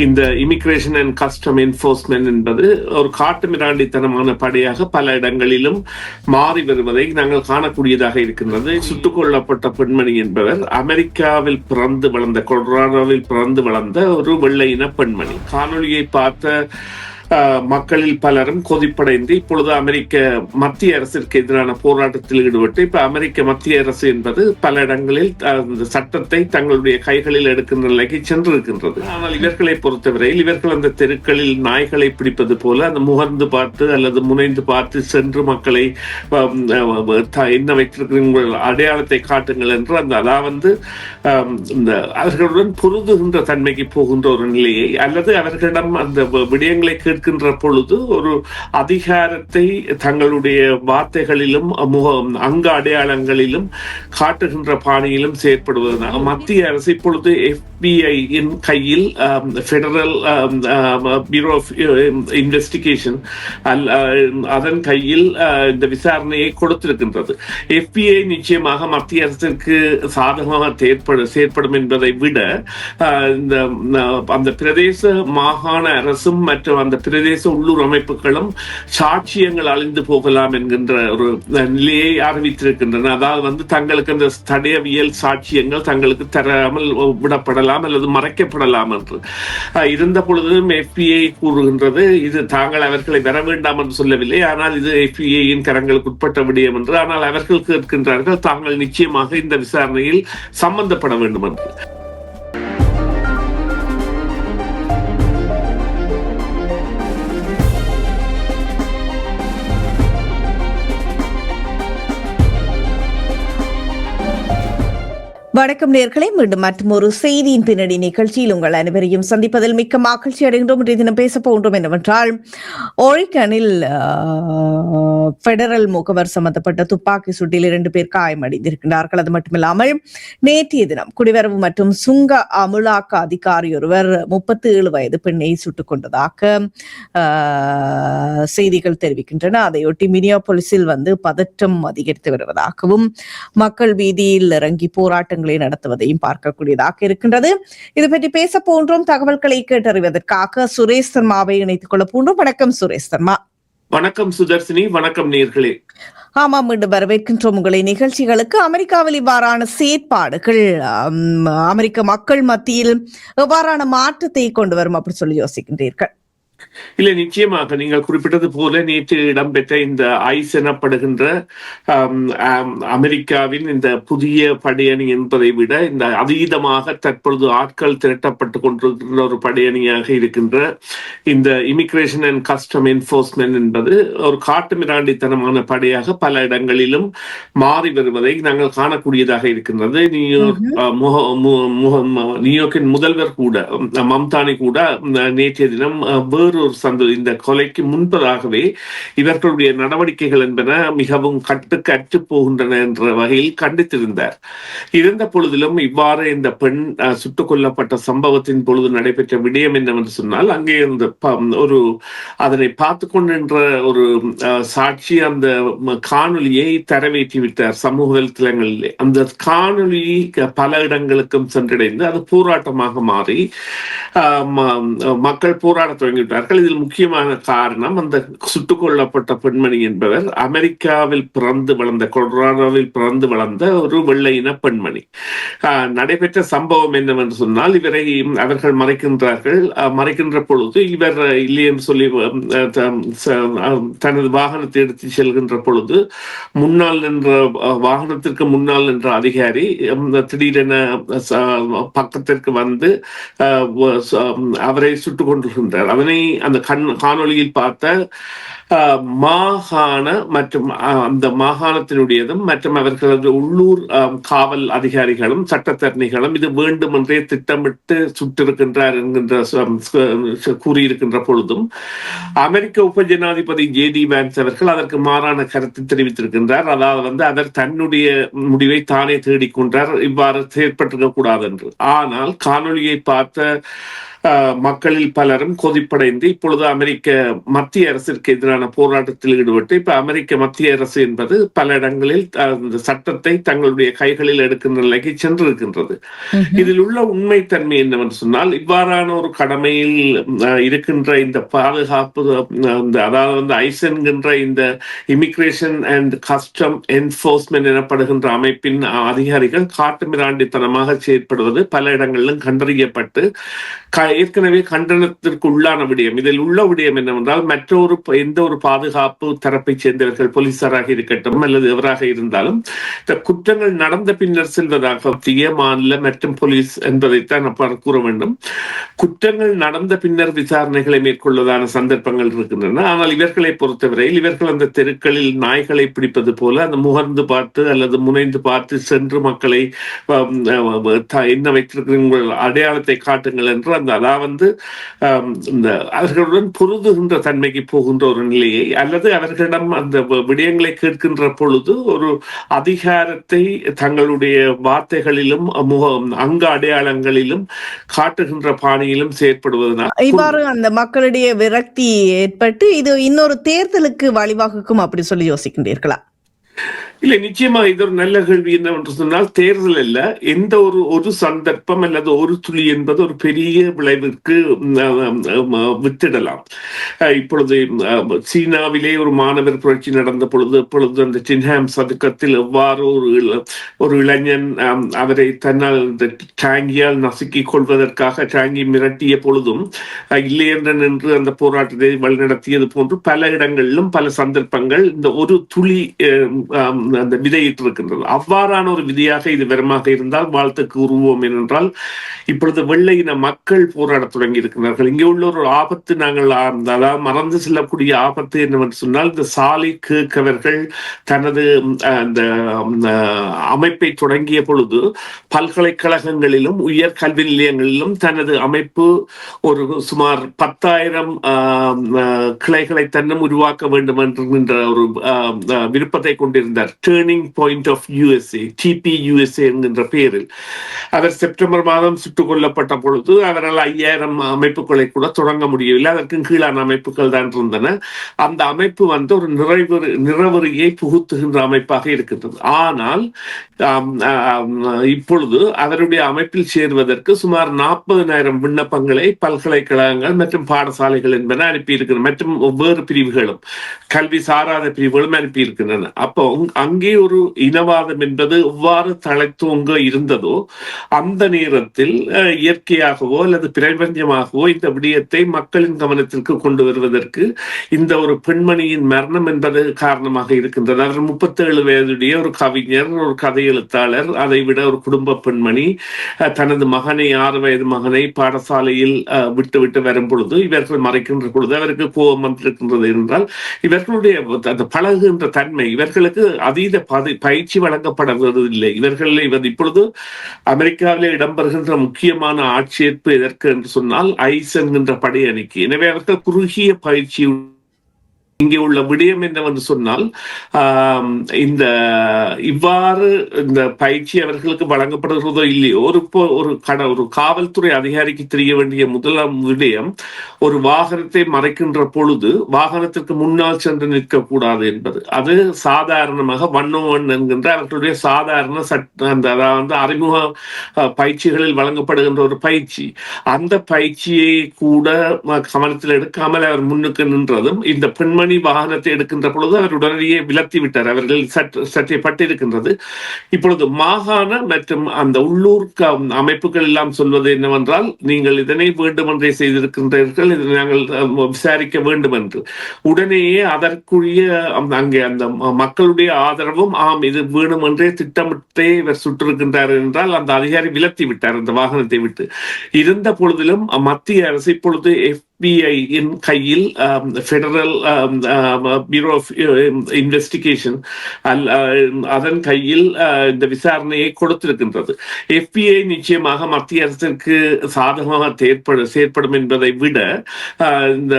இந்த immigration and custom enforcement என்பது ஒரு காட்டு மிராண்டித்தனமான படையாக பல இடங்களிலும் மாறி வருவதை நாங்கள் காணக்கூடியதாக இருக்கின்றது. சுட்டுக் கொல்லப்பட்ட பெண்மணி என்பவர் அமெரிக்காவில் பிறந்து வளர்ந்த, கொலராடோவில் பிறந்து வளர்ந்த ஒரு வெள்ளை இன பெண்மணி. காணொலியை பார்த்த மக்களில் பலரும் கொதிப்படைந்து இப்பொழுது அமெரிக்க மத்திய அரசிற்கு எதிரான போராட்டத்தில் ஈடுபட்டு இப்ப அமெரிக்க மத்திய அரசு என்பது பல இடங்களில் சட்டத்தை தங்களுடைய கைகளில் எடுக்கின்ற நிலைக்கு சென்றிருக்கின்றது. ஆனால் இவர்களை பொறுத்தவரையில் இவர்கள் அந்த தெருக்களில் நாய்களை பிடிப்பது போல அந்த முகர்ந்து பார்த்து அல்லது முனைந்து பார்த்து சென்று மக்களை என்ன வைத்திருக்கிற அடையாளத்தை காட்டுங்கள் என்று அதாவது அவர்களுடன் பொருதுகின்ற தன்மைக்கு போகின்ற ஒரு நிலையை அல்லது அவர்களிடம் அந்த விடயங்களை கேட்கின்ற பொழுது ஒரு அதிகாரத்தை தங்களுடைய வார்த்தைகளிலும் அங்க அடையாளங்களிலும் காட்டுகின்ற பாணியிலும் செயற்படுவதனால் மத்திய அரசு இப்பொழுது FBI இன் கையில் பெடரல் பியூரோ ஆஃப் இன்வெஸ்டிகேஷன் அதன் கையில் இந்த விசாரணையை கொடுத்திருக்கின்றது. FBI நிச்சயமாக மத்திய அரசிற்கு சாதகமாக செயற்படும் என்பதை விட அந்த பிரதேச மாகாண அரசும் மற்றும் அந்த பிரதேச உள்ளூர் அமைப்புகளும் சாட்சியங்கள் அழிந்து போகலாம் என்கின்ற ஒரு நிலையை அறிவித்திருக்கின்றன. அதாவது தங்களுக்கு அந்த தடயவியல் சாட்சியங்கள் தங்களுக்கு தராமல் விடப்படலாம் அல்லது மறைக்கப்படலாம் என்று இருந்த பொழுதும் FBI கூறுகின்றது இது தாங்கள் அவர்களை வர வேண்டாம் என்று சொல்லவில்லை, ஆனால் இது FBI-யின் கரங்களுக்கு உட்பட்ட விடயம் என்று. ஆனால் அவர்கள் கேட்கின்றார்கள் தாங்கள் நிச்சயமாக இந்த விசாரணையில் சம்பந்தப்பட வேண்டும் என்று. வணக்கம் நேயர்களே, மீண்டும் மற்றும் ஒரு செய்தியின் பின்னணி நிகழ்ச்சியில் உங்கள் அனைவரையும் சந்திப்பதில் மிக்க மகிழ்ச்சி அடைகின்றோம். இன்றைய தினம் பேச போகின்றோம் என்னவென்றால், ஓரிகனில் பெடரல் முகவர் சம்பந்தப்பட்ட துப்பாக்கி சூட்டில் 2 பேர் காயமடைந்திருக்கிறார்கள். அது மட்டுமில்லாமல் நேற்றைய தினம் குடிவரவு மற்றும் சுங்க அமுலாக்க அதிகாரி ஒருவர் 37 வயது பெண்ணை சுட்டுக் கொண்டதாக செய்திகள் தெரிவிக்கின்றன. அதையொட்டி மினியாபோலிஸில் பதற்றம் அதிகரித்து வருவதாகவும் மக்கள் வீதியில் இறங்கி போராட்டங்கள் நடத்துவதையும் பார்க்கக்கூடியதாக இருக்கின்றது. இது பற்றி பேச போன்றோம். தகவல்களை கேட்டறிவதற்காக சுரேஷ் சர்மாவை இணைத்துக் கொள்ள போன்றோம். வணக்கம் சுரேஷ் சர்மா. வணக்கம் சுதர்சினி. வணக்கம் நேயர்களே. ஆமாம், மீண்டும் வரவேற்கின்றோம் உங்களை நிகழ்ச்சிகளுக்கு. அமெரிக்காவில் இவ்வாறான செயற்பாடுகள் அமெரிக்க மக்கள் மத்தியில் எவ்வாறான மாற்றத்தை கொண்டு வரும் அப்படி சொல்லி யோசிக்கின்றீர்கள்? இல்லை, நிச்சயமாக நீங்கள் குறிப்பிட்டது போல நேற்று இடம்பெற்ற இந்த ஐஸ் எனப்படுகின்ற அமெரிக்காவின் இந்த புதிய படையணி என்பதை விட இந்த அதீதமாக தற்பொழுது ஆட்கள் திரட்டப்பட்டு கொண்டிருக்கின்ற ஒரு படையணியாக இருக்கின்ற இந்த இமிகிரேஷன் அண்ட் கஸ்டம் என்போர்ஸ்மெண்ட் என்பது ஒரு காட்டு மிராண்டித்தனமான படையாக பல இடங்களிலும் மாறி வருவதை நாங்கள் காணக்கூடியதாக இருக்கின்றது. நியூயார்க்கின் முதல்வர் கூட மம்தானி கூட நேற்றைய தினம் ஒரு இந்த கொலைக்கு முன்பதாகவே இவர்களுடைய நடவடிக்கைகள் என்பன மிகவும் கட்டுக்கு அற்று போகின்றன என்ற வகையில் கண்டித்திருந்தார். இருந்த பொழுதிலும் இவ்வாறு இந்த பெண் சுட்டுக் கொல்லப்பட்ட சம்பவத்தின் பொழுது நடைபெற்ற விடயம் என்னவென்று சொன்னால், அங்கே ஒரு அதனை பார்த்து கொண்டிருந்த ஒரு சாட்சி அந்த காணொலியை தரவேற்றி விட்டார் சமூக வலைத்தளங்களிலே. அந்த காணொலி பல இடங்களுக்கும் சென்றடைந்து அது போராட்டமாக மாறி மக்கள் போராட தொடங்கிவிட்டார்கள். இதில் முக்கியமான காரணம் அந்த சுட்டுக் கொல்லப்பட்ட பெண்மணி என்பவர் அமெரிக்காவில் பிறந்து வளர்ந்த, கொலராடோவில் பிறந்து வளர்ந்த ஒரு வெள்ளை இன பெண்மணி. நடைபெற்ற சம்பவம் என்னவென்று சொன்னால், இவரை அவர்கள் மறைக்கின்ற பொழுது இவர் இல்லை என்று சொல்லி தனது வாகனத்தை எடுத்து செல்கின்ற பொழுது முன்னால் நின்ற வாகனத்திற்கு முன்னால் நின்ற அதிகாரி திடீரென பக்கத்திற்கு வந்து அவரை சுட்டுக் கொண்டிருக்கின்றார். அதனை அந்த காணொலியில் பார்த்த மாகாண மற்றும் அந்த மாகாணத்தினுடையதும் மற்றும் அவர்களது உள்ளூர் காவல் அதிகாரிகளும் சட்டத்தரணிகளும் இது வேண்டுமென்றே திட்டமிட்டு சுட்டிருக்கின்றார் என்கின்ற கூறியிருக்கின்ற பொழுதும் அமெரிக்க உப ஜனாதிபதி JD வான்ஸ் அவர்கள் அதற்கு மாறான கருத்து தெரிவித்திருக்கின்றார். அதாவது அவர் தன்னுடைய முடிவை தானே தேடிக்கொண்டார், இவ்வாறு செயற்பட்டிருக்க கூடாது என்று. ஆனால் காணொலியை பார்த்த மக்களில் பலரும் கொதிப்படைந்து இப்பொழுது அமெரிக்க மத்திய அரசிற்கு எதிரான போராட்டத்தில் ஈடுபட்டு இப்ப அமெரிக்க மத்திய அரசு என்பது பல இடங்களில் அந்த சட்டத்தை தங்களுடைய கைகளில் எடுக்கின்ற நிலைக்கு சென்றிருக்கின்றது. இதில் உள்ள உண்மைத்தன்மை என்னவென்று சொன்னால், இவ்வாறான ஒரு கடமையில் இருக்கின்ற இந்த பாதுகாப்பு அதாவது வந்து ஐஸ் என்கின்ற இந்த இமிகிரேஷன் அண்ட் கஸ்டம் என்போர்ஸ்மெண்ட் எனப்படுகின்ற அமைப்பின் அதிகாரிகள் காட்டுமிராண்டித்தனமாக செயற்படுவது பல இடங்களிலும் கண்டறியப்பட்டு ஏற்கனவே கண்டனத்திற்கு உள்ளான விடயம். இதில் உள்ள விடயம் என்னவென்றால், மற்றொரு எந்த ஒரு பாதுகாப்பு தரப்பை சேர்ந்தவர்கள் போலீசாராக இருக்கட்டும் அல்லது எவராக இருந்தாலும் இந்த குற்றங்கள் நடந்த பின்னர் செல்வதாக மாநில மற்றும் போலீஸ் என்பதைத்தான் கூற வேண்டும். குற்றங்கள் நடந்த பின்னர் விசாரணைகளை மேற்கொள்வதான சந்தர்ப்பங்கள் இருக்கின்றன. ஆனால் இவர்களை பொறுத்தவரையில் இவர்கள் அந்த தெருக்களில் நாய்களை பிடிப்பது போல அந்த முகர்ந்து பார்த்து அல்லது முனைந்து பார்த்து சென்று மக்களை என்ன வைத்திருக்கிற அடையாளத்தை காட்டுங்கள் என்று அந்த அதாவது இந்த அவர்களுடன் பொருதுகின்ற தன்மைக்கு போகின்ற ஒரு நிலையை அல்லது அவர்களிடம் அந்த விடயங்களை கேட்கின்ற பொழுது ஒரு அதிகாரத்தை தங்களுடைய வார்த்தைகளிலும் அங்க அடையாளங்களிலும் காட்டுகின்ற பாணியிலும் செயற்படுவதனால் இவ்வாறு அந்த மக்களிடையே விரக்தி ஏற்பட்டு இது இன்னொரு தேர்தலுக்கு வழிவகுக்கும் அப்படி சொல்லி யோசிக்கின்றீர்களா? இல்ல, நிச்சயமா இது ஒரு நல்ல கேள்வி. என்னவென்று சொன்னால், தேர்தல் அல்ல, எந்த ஒரு சந்தர்ப்பம் அல்லது ஒரு துளி என்பது ஒரு பெரிய விளைவிற்கு வித்திடலாம். இப்பொழுது சீனாவிலே ஒரு மாணவர் புரட்சி நடந்த பொழுது இப்பொழுது அந்த டின்ஹாம் சதுக்கத்தில் எவ்வாறு ஒரு இளைஞன் அவரை தன்னால் டாங்கியால் நசுக்கிக் கொள்வதற்காக டாங்கி மிரட்டிய பொழுதும் இல்லை என்று நின்று அந்த போராட்டத்தை வழிநடத்தியது போன்று பல இடங்களிலும் பல சந்தர்ப்பங்கள் இந்த ஒரு துளி அந்த விதையிட்டு இருக்கின்றது. அவ்வாறான ஒரு விதியாக இது வெறுமாக இருந்தால் வாழ்த்துக்கு உருவோம். ஏனென்றால் இப்பொழுது வெள்ளை இன மக்கள் போராட தொடங்கி இருக்கிறார்கள். இங்கே உள்ள ஒரு ஆபத்து நாங்கள் அதாவது மறந்து செல்லக்கூடிய ஆபத்து என்னவென்று சொன்னால், இந்த சாலை கேட்கவர்கள் தனது அந்த அமைப்பை தொடங்கிய பொழுது பல்கலைக்கழகங்களிலும் உயர் கல்வி நிலையங்களிலும் தனது அமைப்பு ஒரு சுமார் 10,000 கிளைகளை தன்னும் உருவாக்க வேண்டும் என்கின்ற ஒரு விருப்பத்தை கொண்டிருந்தார். Turning point of USA, TPUSA என்கின்ற பெயரில் அவர் செப்டம்பர் மாதம் சுட்டுக் கொல்லப்பட்ட பொழுது அவரால் 5,000 அமைப்புகளை கூட தொடங்க முடியவில்லை. அதற்கு கீழான அமைப்புகள் தான் இருந்தன. அந்த அமைப்பு வந்து ஒரு நிறவெறியை புகுத்துகின்ற அமைப்பாக இருக்கின்றது. ஆனால் இப்பொழுது அவருடைய அமைப்பில் சேருவதற்கு சுமார் 40,000 விண்ணப்பங்களை பல்கலைக்கழகங்கள் மற்றும் பாடசாலைகள் என்பன அனுப்பியிருக்கின்றன. மற்றும் ஒவ்வொரு பிரிவுகளும் கல்வி சாராத பிரிவுகளும் அனுப்பியிருக்கின்றன. அப்போ அங்கே ஒரு இனவாதம் என்பது எவ்வாறு தழைத்தோங்க இருந்ததோ அந்த நேரத்தில் இயற்கையாகவோ அல்லது பிரபஞ்சமாகவோ இந்த விடயத்தை மக்களின் கவனத்திற்கு கொண்டு வருவதற்கு இந்த ஒரு பெண்மணியின் மரணம் என்பது காரணமாக இருக்கின்றது. அவர் 37 வயதுடைய ஒரு கவிஞர், ஒரு கதை எழுத்தாளர், அதை விட ஒரு குடும்ப பெண்மணி, தனது மகனை 6 வயது மகனை பாடசாலையில் விட்டு வரும் பொழுது இவர்கள் மறைக்கின்ற பொழுது அவருக்கு கோபம் வந்திருக்கின்றது என்றால் இவர்களுடைய அந்த பழகுகின்ற தன்மை, இவர்களுக்கு அதீத பயிற்சி வழங்கப்படுவதில்லை. இவர்கள் இப்பொழுது அமெரிக்காவிலே இடம்பெறுகின்ற முக்கியமான ஆட்சேர்ப்பு எதற்கு என்று சொன்னால் ஐஸ் என்கின்ற படையணிக்கு. எனவே அவர்கள் குறுகிய பயிற்சி. இங்கே உள்ள விடயம் என்னவென்று சொன்னால், இந்த இவ்வாறு இந்த பயிற்சி அவர்களுக்கு வழங்கப்படுகிறதோ இல்லையோ ஒரு காவல்துறை அதிகாரிக்கு தெரிய வேண்டிய முதலாம் விடயம் ஒரு வாகனத்தை மறைக்கின்ற பொழுது வாகனத்திற்கு முன்னால் சென்று நிற்கக்கூடாது என்பது. அது சாதாரணமாக 101 என்கின்ற அவர்களுடைய சாதாரண அதாவது அறிமுக பயிற்சிகளில் வழங்கப்படுகின்ற ஒரு பயிற்சி. அந்த பயிற்சியை கூட கவனத்தில் எடுக்காமல் அவர் முன்னுக்கு நின்றதும் இந்த பெண்மணி வாகனத்தை எடுக்கின்ற பொழுது அவர் உடனடியே விலத்தி விட்டார். அவர்கள் சற்றே பட்டிருக்கின்றது. இப்பொழுது மாகாண மற்றும் அந்த உள்ளூர் அமைப்புகள் எல்லாம் சொல்வது என்னவென்றால், நீங்கள் இதனை வேண்டுமென்றே செய்திருக்கின்றீர்கள், இதனை நாங்கள் விசாரிக்க வேண்டும் என்று. உடனேயே அதற்குரிய அங்கே அந்த மக்களுடைய ஆதரவும் ஆம் இது வேண்டுமென்றே திட்டமிட்டே இவர் சுட்டிருக்கின்றார் என்றால் அந்த அதிகாரி விலத்தி விட்டார் அந்த வாகனத்தை விட்டு. இருந்த பொழுதிலும் மத்திய அரசு இப்பொழுது FBI கையில் ஃபெடரல் பியூரோ ஆஃப் இன்வெஸ்டிகேஷன் அதன் கையில் இந்த விசாரணையை கொடுத்திருக்கின்றது. FBI நிச்சயமாக மத்திய அரசிற்கு சாதகமாக செயற்படும் என்பதை விட இந்த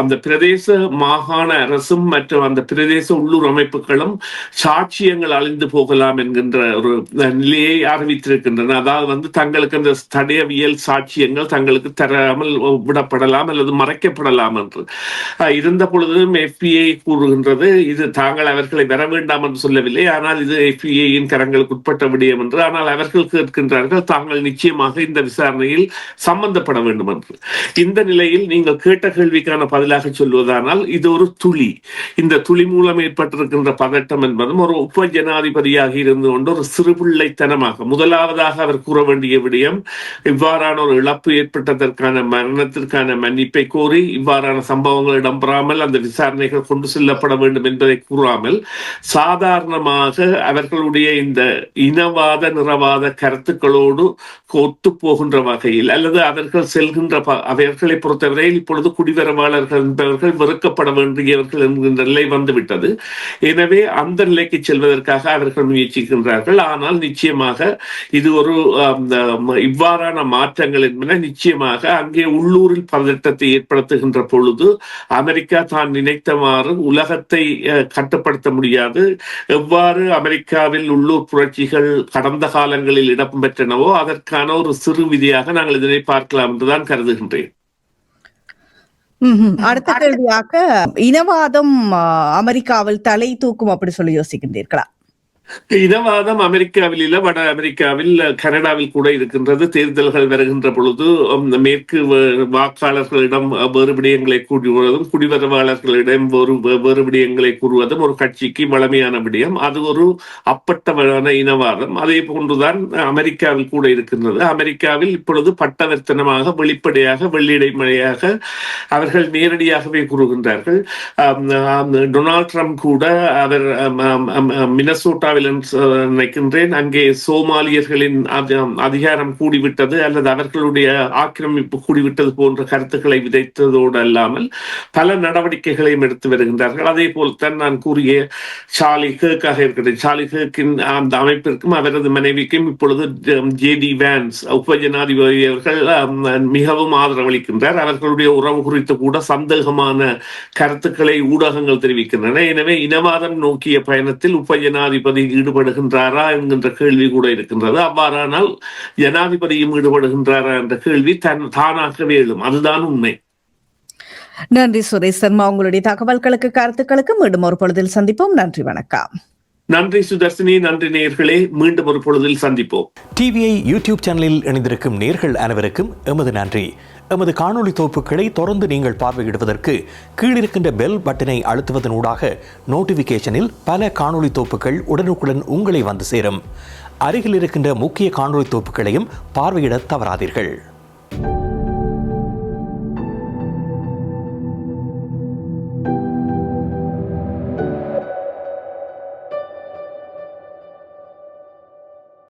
அந்த பிரதேச மாகாண அரசும் மற்றும் அந்த பிரதேச உள்ளூர் அமைப்புகளும் சாட்சியங்கள் அழிந்து போகலாம் என்கின்ற ஒரு நிலையை அறிவித்திருக்கின்றன. அதாவது தங்களுக்கு அந்த தடயவியல் சாட்சியங்கள் தங்களுக்கு தராமல் விடப்படலாம் அல்லது மறைக்கப்படலாம் என்று இருந்த பொழுதும் FBI கூறுகின்றது இது தாங்கள் அவர்களை வர வேண்டாம் என்று சொல்லவில்லை, ஆனால் இது FBI-யின் கரங்களுக்கு உட்பட்ட விடயம் என்று. ஆனால் அவர்கள் கேட்கின்றார்கள் தாங்கள் நிச்சயமாக இந்த விசாரணையில் சம்பந்தப்பட வேண்டும் என்று. இந்த நிலையில் நீங்கள் கேட்ட கேள்விக்கான பதிலாக சொல்வதானால் இது ஒரு துளி. இந்த துளி மூலம் ஏற்பட்டிருக்கின்ற பதட்டம் என்பதும் ஒரு உப ஜனாதிபதியாக இருந்து கொண்டு ஒரு சிறுபிள்ளைத்தனமாக முதலாவதாக அவர் கூற வேண்டிய விடயம் இவ்வாறான ஒரு இழப்பு ஏற்பட்டதற்கான மரணத்திற்கான மன்னிப்பை கோரி இவ்வாறான சம்பவங்கள் இடம்பெறாமல் அந்த விசாரணைகள் கொண்டு செல்லப்பட வேண்டும் என்பதை கூறாமல் சாதாரணமாக அவர்களுடைய இந்த இனவாத நிறவாத கருத்துக்களோடு ஒத்து போகின்ற வகையில் அல்லது அவர்கள் செல்கின்ற அவர்களை பொறுத்தவரையில் இப்பொழுது குடிவரவாளர்கள் என்பவர்கள் வெறுக்கப்பட வேண்டியவர்கள் என்கின்ற நிலை வந்துவிட்டது. எனவே அந்த நிலைக்கு செல்வதற்காக அவர்கள் முயற்சிக்கின்றார்கள். ஆனால் நிச்சயமாக இது ஒரு இவ்வாறான மாற்றங்கள் என்பன நிச்சயமாக அங்கே உள்ளூரில் பதட்டத்தை ஏற்படுத்துகின்ற பொழுது அமெரிக்கா தான் நினைத்தவாறு உலகத்தை கட்டுப்படுத்த முடியாது. எவ்வாறு அமெரிக்காவில் உள்ளூர் புரட்சிகள் கடந்த காலங்களில் இடம்பெற்றனவோ அதற்கான ஒரு சிறு விதியாக நாங்கள் இதனை பார்க்கலாம் என்றுதான் கருதுகின்றேன். அடுத்த கேள்வியாக இனவாதம் அமெரிக்காவில் தலை தூக்கும் அப்படி சொல்லி யோசிக்கின்றீர்களா? இனவாதம் அமெரிக்காவில் இல்ல, வட அமெரிக்காவில் கனடாவில் கூட இருக்கின்றது. தேர்தல்கள் வருகின்ற பொழுது மேற்கு வாக்காளர்களிடம் வேறு விடயங்களை கூறுவதும் குடிவரவாளர்களிடம் வேறு விடயங்களை கூறுவதும் ஒரு கட்சிக்கு வளமையான விடயம். அது ஒரு அப்பட்டமான இனவாதம். அதே போன்றுதான் அமெரிக்காவில் கூட இருக்கின்றது. அமெரிக்காவில் இப்பொழுது பட்டவர்த்தனமாக வெளிப்படையாக வெள்ளிடைமழையாக அவர்கள் நேரடியாகவே கூறுகின்றார்கள். டொனால்ட் ட்ரம்ப் கூட அவர் மினசோட்டா நினைக்கின்றேன் அங்கே சோமாலியர்களின் அதிகாரம் கூடிவிட்டது அல்லது அவர்களுடைய ஆக்கிரமிப்பு கூடிவிட்டது போன்ற கருத்துக்களை விதைத்ததோடு அல்லாமல் பல நடவடிக்கைகளையும் எடுத்து வருகின்றார்கள். அதே போல்தான் நான் கூறிய சார்லி ஹர்க்காக இருக்கிறது. சார்லி ஹர்க்கின் அந்த அமைப்பிற்கும் அவரது மனைவிக்கும் இப்பொழுது JD Vance உப ஜனாதிபதி அவர்கள் மிகவும் ஆதரவளிக்கின்றார். அவர்களுடைய உறவு குறித்து கூட சந்தேகமான கருத்துக்களை ஊடகங்கள் தெரிவிக்கின்றன. எனவே இனவாதம் நோக்கிய பயணத்தில் உப ஜனாதிபதி ஈடுபடுகின்றாரா என்கின்ற கேள்வி கூட இருக்கின்றது. அவ்வாறானால் ஜனாதிபதியும் ஈடுபடுகின்றாரா என்ற கேள்வி தானாகவே எழும். அதுதான் உண்மை. நன்றி சுரேஷ் சர்மா, உங்களுடைய தகவல்களுக்கு கருத்துக்களுக்கு மீண்டும் ஒரு பொழுதில் சந்திப்போம். நன்றி, வணக்கம். நன்றி சுதர்சினி, நன்றி நேயர்களே, மீண்டும் ஒரு பொழுதில் சந்திப்போம். டிவிஐ யூடியூப் சேனலில் இணைந்திருக்கும் நேயர்கள் அனைவருக்கும் எமது நன்றி. எமது காணொளி தொகுப்புகளை தொடர்ந்து நீங்கள் பார்வையிடுவதற்கு கீழிருக்கின்ற பெல் பட்டனை அழுத்துவதனூடாக நோட்டிபிகேஷனில் பல காணொளி தொகுப்புகள் உடனுக்குடன் உங்களை வந்து சேரும். அருகில் இருக்கின்ற முக்கிய காணொளி தொகுப்புகளையும் பார்வையிட தவறாதீர்கள்.